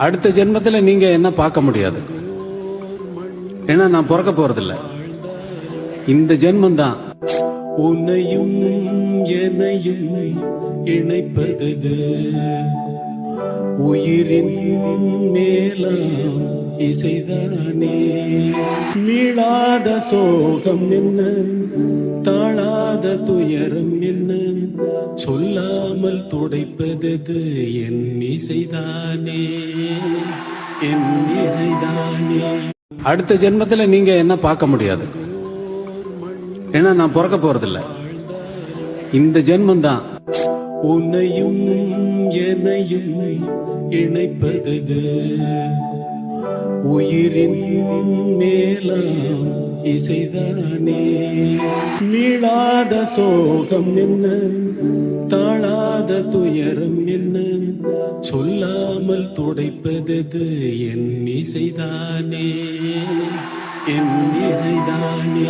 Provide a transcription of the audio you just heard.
அடுத்த ஜென்மத்துல நீங்க என்ன பார்க்க முடியாது. ஏன்னா நான் பிறக்க போறதில்ல. இந்த ஜென்மம் தான். உன்னையும் என்னையும் இணைப்பது உயிரின் மேலாம் இசைதானே. மீளாத சோகம் என்ன, தாழாத துயரம் என்ன, சொல்லாமல் துடைப்பது என் இசைதானே, என் இசைதானே. அடுத்த ஜென்மத்துல நீங்க என்ன பார்க்க முடியாது. ஏன்னா நான் பிறக்க போறதில்ல. இந்த ஜென்மம் தான். உன்னையும் என்னையும் இணைப்பது உயிரின் மேலாம் இசைதானே. மீளாத சோகம் என்ன, தாழாத துயரம் என்ன, சொல்லாமல் துடைப்பது என் இசைதானே, என் இசைதானே.